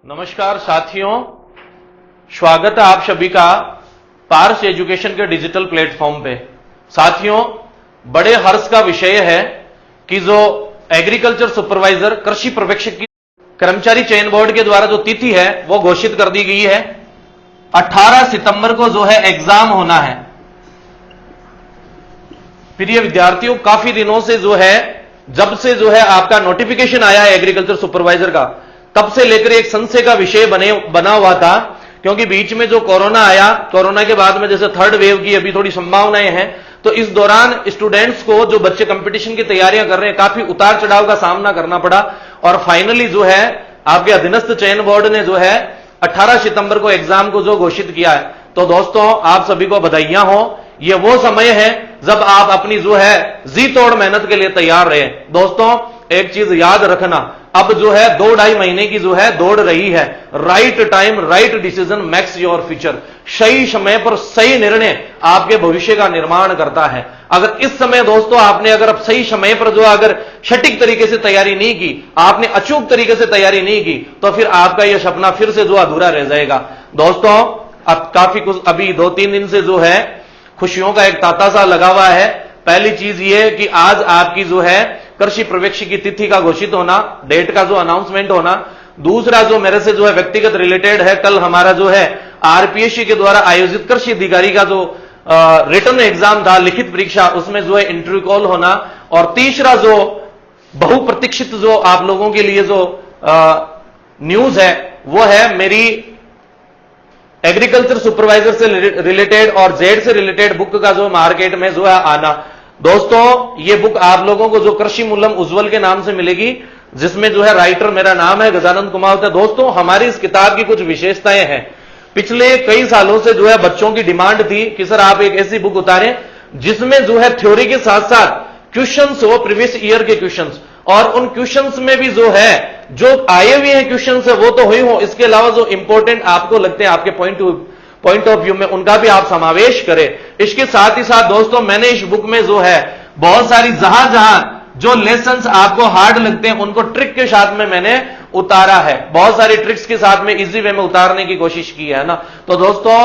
नमस्कार साथियों, स्वागत है आप सभी का पार्स एजुकेशन के डिजिटल प्लेटफॉर्म पे। साथियों, बड़े हर्ष का विषय है कि जो एग्रीकल्चर सुपरवाइजर कृषि पर्यवेक्षक की कर्मचारी चयन बोर्ड के द्वारा जो तिथि है वो घोषित कर दी गई है। 18 सितंबर को जो है एग्जाम होना है। प्रिय विद्यार्थियों, काफी दिनों से जो है, जब से जो है आपका नोटिफिकेशन आया है एग्रीकल्चर सुपरवाइजर का, तब से लेकर एक संशय का विषय बना हुआ था। क्योंकि बीच में जो कोरोना आया, कोरोना के बाद में जैसे थर्ड वेव की अभी थोड़ी संभावनाएं हैं, तो इस दौरान स्टूडेंट्स को, जो बच्चे कंपटीशन की तैयारियां कर रहे हैं, काफी उतार चढ़ाव का सामना करना पड़ा। और फाइनली जो है आपके अधीनस्थ चयन बोर्ड ने जो है 18 सितंबर को एग्जाम को जो घोषित किया है। तो दोस्तों, आप सभी को बधाइयां हो। ये वो समय है जब आप अपनी जो है जी तोड़ मेहनत के लिए तैयार रहे। दोस्तों, एक चीज याद रखना, अब जो है 2-2.5 महीने की जो है दौड़ रही है। Right time right decision makes your future. सही समय पर सही निर्णय आपके भविष्य का निर्माण करता है। अगर इस समय दोस्तों आपने अगर सही समय पर जो अगर सटीक तरीके से तैयारी नहीं की, आपने अचूक तरीके से तैयारी नहीं की, तो फिर आपका यह सपना फिर से जो अधूरा रह जाएगा। दोस्तों, अब काफी कुछ अभी 2-3 दिन से जो है खुशियों का एक तांता सा लगा हुआ है। पहली चीज ये कि आज आपकी जो है कृषि पर्यवेक्षक की तिथि का घोषित होना, डेट का जो अनाउंसमेंट होना। दूसरा जो मेरे से जो है व्यक्तिगत रिलेटेड है, कल हमारा जो है आरपीएससी के द्वारा आयोजित कृषि अधिकारी का जो रिटर्न एग्जाम था, लिखित परीक्षा, उसमें जो है इंटरव्यू कॉल होना। और तीसरा जो बहुप्रतीक्षित जो आप लोगों के लिए जो न्यूज है वो है मेरी एग्रीकल्चर सुपरवाइजर से रिलेटेड और जेड से रिलेटेड बुक का जो मार्केट में जो है आना। दोस्तों, ये बुक आप लोगों को जो कृषि मूलम उज्जवल के नाम से मिलेगी, जिसमें जो है राइटर मेरा नाम है गजानंद कुमार है। दोस्तों, हमारी इस किताब की कुछ विशेषताएं हैं। पिछले कई सालों से जो है बच्चों की डिमांड थी कि सर आप एक ऐसी बुक उतारें जिसमें जो है थ्योरी के साथ साथ क्वेश्चंस हो, प्रीवियस ईयर के क्वेश्चंस, और उन क्वेश्चंस में भी जो है जो आए हुए हैं क्वेश्चंस है वो तो हुई हो, इसके अलावा जो इंपॉर्टेंट आपको लगते हैं आपके पॉइंट ऑफ व्यू में, उनका भी आप समावेश करें। इसके साथ ही साथ दोस्तों, मैंने इस बुक में जो है बहुत सारी जहां जहां जो लेसन्स आपको हार्ड लगते हैं उनको ट्रिक के साथ में मैंने उतारा है। बहुत सारी ट्रिक्स के साथ में इजी वे में उतारने की कोशिश की है ना। तो दोस्तों,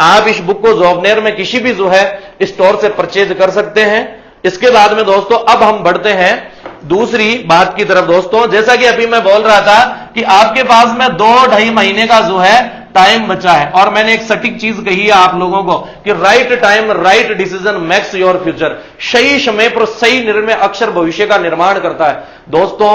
आप इस बुक को जॉबनेर में किसी भी जो है स्टोर से परचेज कर सकते हैं। इसके बाद में दोस्तों अब हम बढ़ते हैं दूसरी बात की तरफ। दोस्तों, जैसा कि अभी मैं बोल रहा था कि आपके पास में 2-2.5 महीने का जो है टाइम बचा है, और मैंने एक सटीक चीज कही है आप लोगों को कि right time right decision makes your future. सही समय पर सही निर्णय अक्षर भविष्य का निर्माण करता है। दोस्तों,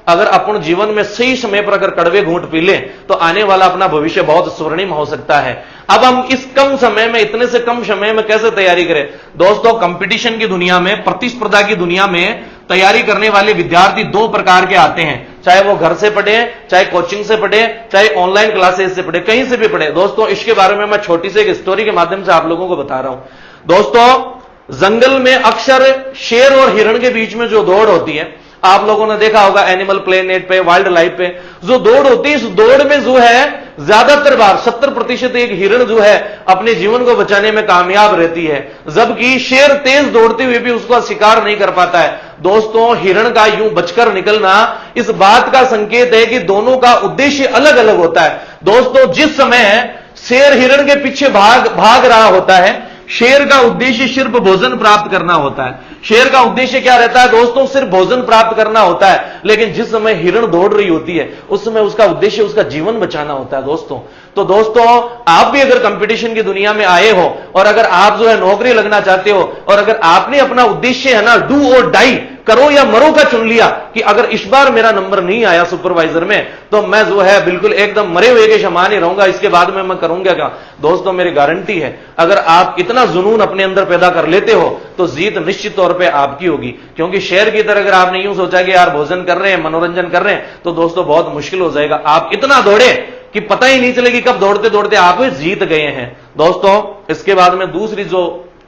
अगर अपन जीवन में सही समय पर अगर कड़वे घूंट पी लें तो आने वाला अपना भविष्य बहुत स्वर्णिम हो सकता है। अब हम इस कम समय में, इतने से कम समय में कैसे तैयारी करें? दोस्तों, कंपटीशन की दुनिया में, प्रतिस्पर्धा की दुनिया में तैयारी करने वाले विद्यार्थी 2 प्रकार के आते हैं, चाहे वो घर से पढ़े, चाहे कोचिंग से पढ़े, चाहे ऑनलाइन क्लासेस से पढ़े, कहीं से भी पढ़े। दोस्तों, इसके बारे में मैं छोटी सी एक स्टोरी के माध्यम से आप लोगों को बता रहा हूं। दोस्तों, जंगल में अक्सर शेर और हिरण के बीच में जो दौड़ होती है, आप लोगों ने देखा होगा एनिमल प्लेनेट पे, वाइल्ड लाइफ पे जो दौड़ होती है, इस दौड़ में जो है ज्यादातर बार 70% एक हिरण जो है अपने जीवन को बचाने में कामयाब रहती है, जबकि शेर तेज दौड़ते हुए भी उसका शिकार नहीं कर पाता है। दोस्तों, हिरण का यूं बचकर निकलना इस बात का संकेत है कि दोनों का उद्देश्य अलग अलग होता है। दोस्तों, जिस समय शेर हिरण के पीछे भाग रहा होता है, शेर का उद्देश्य सिर्फ भोजन प्राप्त करना होता है। शेर का उद्देश्य क्या रहता है दोस्तों? सिर्फ भोजन प्राप्त करना होता है। लेकिन जिस समय हिरण दौड़ रही होती है उस समय उसका उद्देश्य उसका जीवन बचाना होता है। दोस्तों, तो दोस्तों, आप भी अगर कंपटीशन की दुनिया में आए हो और अगर आप जो है नौकरी लगना चाहते हो, और अगर आपने अपना उद्देश्य है ना डू और डाई, करो या मरो का चुन लिया कि अगर इस बार मेरा नंबर नहीं आया सुपरवाइजर में तो मैं जो है बिल्कुल एकदम मरे हुए के समान ही रहूंगा, इसके बाद में मैं करूंगा क्या? दोस्तों, मेरी गारंटी है, अगर आप इतना जुनून अपने अंदर पैदा कर लेते हो तो जीत निश्चित तौर पे आपकी होगी। क्योंकि शेर की तरह अगर आपने यूं सोचा कि यार भोजन कर रहे हैं, मनोरंजन कर रहे हैं, तो दोस्तों बहुत मुश्किल हो जाएगा। आप इतना दौड़े कि पता ही नहीं चलेगी कब दौड़ते दौड़ते आप जीत गए हैं। दोस्तों, इसके बाद में दूसरी जो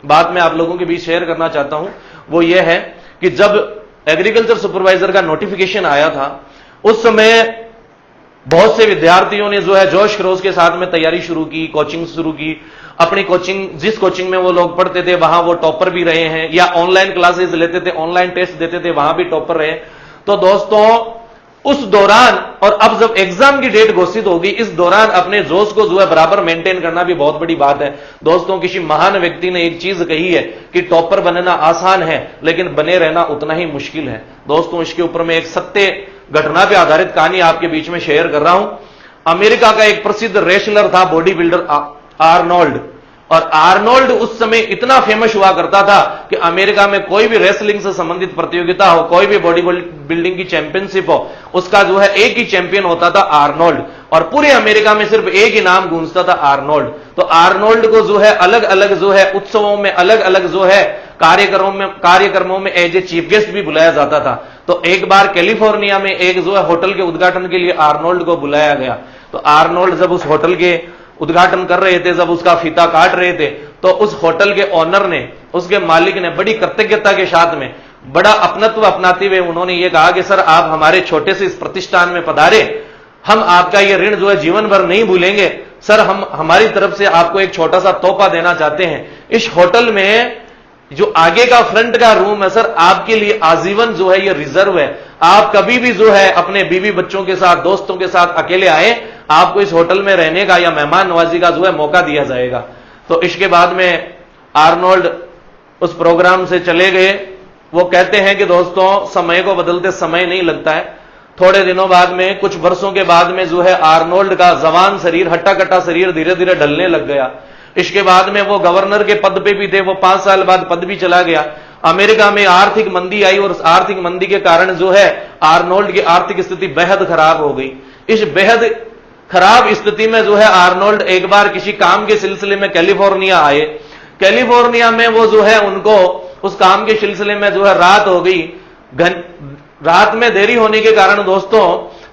बात मैं आप लोगों के बीच शेयर करना चाहता हूं वो ये है कि जब एग्रीकल्चर सुपरवाइजर का नोटिफिकेशन आया था उस समय बहुत से विद्यार्थियों ने जो है जोश खरोश के साथ में तैयारी शुरू की, कोचिंग शुरू की। अपनी कोचिंग, जिस कोचिंग में वो लोग पढ़ते थे वहां वो टॉपर भी रहे हैं, या ऑनलाइन क्लासेस लेते थे, ऑनलाइन टेस्ट देते थे, वहां भी टॉपर रहे। तो दोस्तों, उस दौरान, और अब जब एग्जाम की डेट घोषित होगी, इस दौरान अपने जोश को जो है बराबर मेंटेन करना भी बहुत बड़ी बात है। दोस्तों, किसी महान व्यक्ति ने एक चीज कही है कि टॉपर बनना आसान है लेकिन बने रहना उतना ही मुश्किल है। दोस्तों, इसके ऊपर मैं एक सत्य घटना पर आधारित कहानी आपके बीच में शेयर कर रहा हूं। अमेरिका का एक प्रसिद्ध रेसलर था, बॉडी बिल्डर आर्नोल्ड। और आर्नोल्ड उस समय इतना फेमस हुआ करता था कि अमेरिका में कोई भी रेसलिंग से संबंधित प्रतियोगिता हो, कोई भी बॉडी बिल्डिंग की चैंपियनशिप हो, उसका जो है एक ही चैंपियन होता था, आर्नोल्ड। और पूरे अमेरिका में सिर्फ एक ही नाम गूंजता था, आर्नोल्ड। तो आर्नोल्ड को जो है अलग अलग जो है उत्सवों में, अलग अलग जो है कार्यक्रमों में एज ए चीफ गेस्ट भी बुलाया जाता था। तो एक बार कैलिफोर्निया में एक जो है होटल के उद्घाटन के लिए आर्नोल्ड को बुलाया गया। तो आर्नोल्ड जब उस होटल के उद्घाटन कर रहे थे, जब उसका फीता काट रहे थे, तो उस होटल के ओनर ने, उसके मालिक ने बड़ी कृतज्ञता के साथ में, बड़ा अपनत्व अपनाते हुए उन्होंने ये कहा कि सर, आप हमारे छोटे से इस प्रतिष्ठान में पधारे, हम आपका ये ऋण जो है जीवन भर नहीं भूलेंगे। सर, हम हमारी तरफ से आपको एक छोटा सा तोहफा देना चाहते हैं। इस होटल में जो आगे का फ्रंट का रूम है सर, आपके लिए आजीवन जो है ये रिजर्व है। आप कभी भी जो है अपने बीवी बच्चों के साथ, दोस्तों के साथ अकेले आए, आपको इस होटल में रहने का या मेहमान नवाजी का जो है मौका दिया जाएगा। तो इसके बाद में आर्नोल्ड उस प्रोग्राम से चले गए। वो कहते हैं कि दोस्तों, समय को बदलते समय नहीं लगता है। थोड़े दिनों बाद में, कुछ वर्षों के बाद में जो है आर्नोल्ड का जवान शरीर, हट्टा कट्टा शरीर धीरे धीरे ढलने लग गया। इसके बाद में वो गवर्नर के पद पे भी थे, वो 5 साल बाद पद भी चला गया। अमेरिका में आर्थिक मंदी आई और आर्थिक मंदी के कारण जो है आर्नोल्ड की आर्थिक स्थिति बेहद खराब हो गई। इस बेहद खराब स्थिति में जो है आर्नोल्ड एक बार किसी काम के सिलसिले में कैलिफोर्निया आए। कैलिफोर्निया में वो जो है, उनको उस काम के सिलसिले में जो है रात हो गई। रात में देरी होने के कारण दोस्तों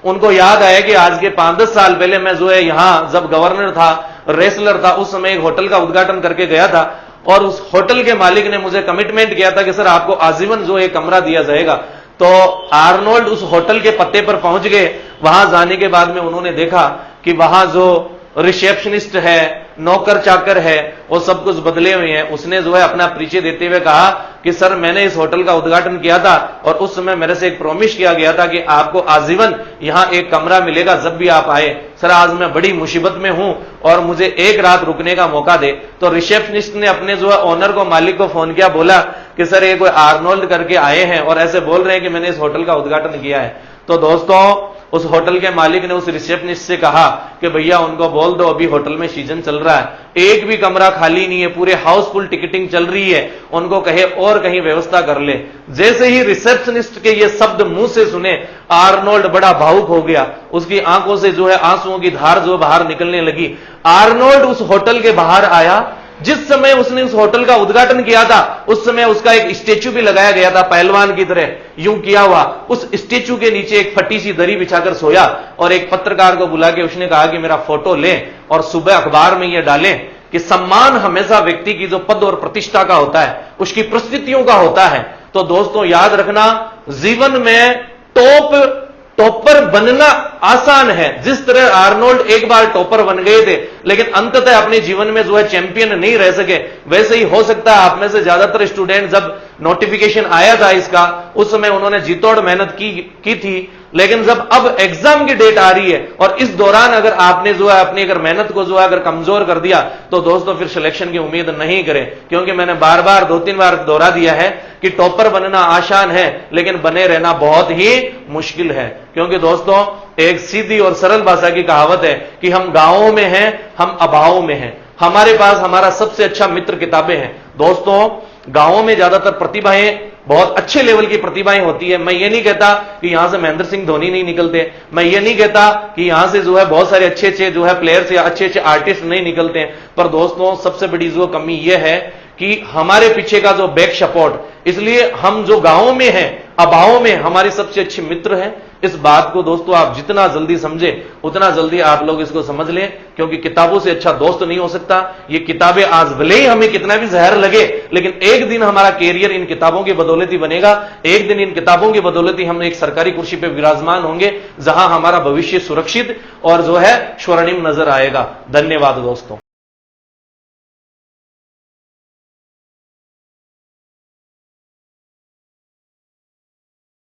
उनको याद आया कि आज के 5-10 साल पहले मैं जो है यहां जब गवर्नर था, रेसलर था, उस समय एक होटल का उद्घाटन करके गया था और उस होटल के मालिक ने मुझे कमिटमेंट किया था कि सर, आपको आजीवन जो है कमरा दिया जाएगा। तो आर्नोल्ड उस होटल के पत्ते पर पहुंच गए। वहां जाने के बाद में उन्होंने देखा कि वहां जो रिसेप्शनिस्ट है, नौकर चाकर है, वो सब कुछ बदले हुए हैं। उसने जो है अपना परिचय देते हुए कहा कि सर, मैंने इस होटल का उद्घाटन किया था और उस समय मेरे से एक प्रॉमिस किया गया था कि आपको आजीवन यहां एक कमरा मिलेगा जब भी आप आए। सर, आज मैं बड़ी मुसीबत में हूं और मुझे एक रात रुकने का मौका दे। तो रिसेप्शनिस्ट ने अपने जो है ओनर को, मालिक को फोन किया, बोला कि सर, ये कोई आर्नोल्ड करके आए हैं और ऐसे बोल रहे हैं कि मैंने इस होटल का उद्घाटन किया है। तो दोस्तों, उस होटल के मालिक ने उस रिसेप्शनिस्ट से कहा कि भैया, उनको बोल दो अभी होटल में सीजन चल रहा है, एक भी कमरा खाली नहीं है, पूरे हाउसफुल टिकटिंग चल रही है, उनको कहे और कहीं व्यवस्था कर ले। जैसे ही रिसेप्शनिस्ट के ये शब्द मुंह से सुने, आर्नोल्ड बड़ा भावुक हो गया। उसकी आंखों से जो है आंसुओं की धार जो बाहर निकलने लगी। आर्नोल्ड उस होटल के बाहर आया। जिस समय उसने उस होटल का उद्घाटन किया था, उस समय उसका एक स्टेचू भी लगाया गया था, पहलवान की तरह यूं किया हुआ। उस स्टेचू के नीचे एक फटी सी दरी बिछाकर सोया और एक पत्रकार को बुला के उसने कहा कि मेरा फोटो लें और सुबह अखबार में यह डालें कि सम्मान हमेशा व्यक्ति की जो पद और प्रतिष्ठा का होता है, उसकी परिस्थितियों का होता है। तो दोस्तों, याद रखना, जीवन में टॉपर बनना आसान है। जिस तरह आर्नोल्ड एक बार टॉपर बन गए थे लेकिन अंततः अपने जीवन में जो है चैंपियन नहीं रह सके, वैसे ही हो सकता है आप में से ज्यादातर स्टूडेंट, जब नोटिफिकेशन आया था इसका, उस समय उन्होंने जीतोड़ मेहनत की थी, लेकिन जब अब एग्जाम की डेट आ रही है और इस दौरान अगर आपने जो है अपनी अगर मेहनत को जो है अगर कमजोर कर दिया, तो दोस्तों फिर सिलेक्शन की उम्मीद नहीं करें। क्योंकि मैंने बार बार 2-3 बार दोहरा दिया है कि टॉपर बनना आसान है लेकिन बने रहना बहुत ही मुश्किल है। क्योंकि दोस्तों, एक सीधी और सरल भाषा की कहावत है कि हम गांवों में हैं, हम अभावों में हैं। हमारे पास हमारा सबसे अच्छा मित्र किताबें हैं। दोस्तों, गांवों में ज्यादातर प्रतिभाएं, बहुत अच्छे लेवल की प्रतिभाएं होती है। मैं ये नहीं कहता कि यहां से महेंद्र सिंह धोनी नहीं निकलते, मैं ये नहीं कहता कि यहां से जो है बहुत सारे अच्छे जो है प्लेयर्स या अच्छे आर्टिस्ट नहीं निकलते हैं। पर दोस्तों, सबसे बड़ी जो कमी यह है कि हमारे पीछे का जो बैक सपोर्ट, इसलिए हम जो गांवों में हैं, अभावों में हमारी सबसे अच्छे मित्र हैं। इस बात को दोस्तों आप जितना जल्दी समझे उतना जल्दी आप लोग इसको समझ लें, क्योंकि किताबों से अच्छा दोस्त नहीं हो सकता। ये किताबें आज भले ही हमें कितना भी जहर लगे, लेकिन एक दिन हमारा कैरियर इन किताबों की बदौलत ही बनेगा। एक दिन इन किताबों की बदौलत ही हम एक सरकारी कुर्सी पर विराजमान होंगे, जहां हमारा भविष्य सुरक्षित और जो है स्वर्णिम नजर आएगा। धन्यवाद दोस्तों।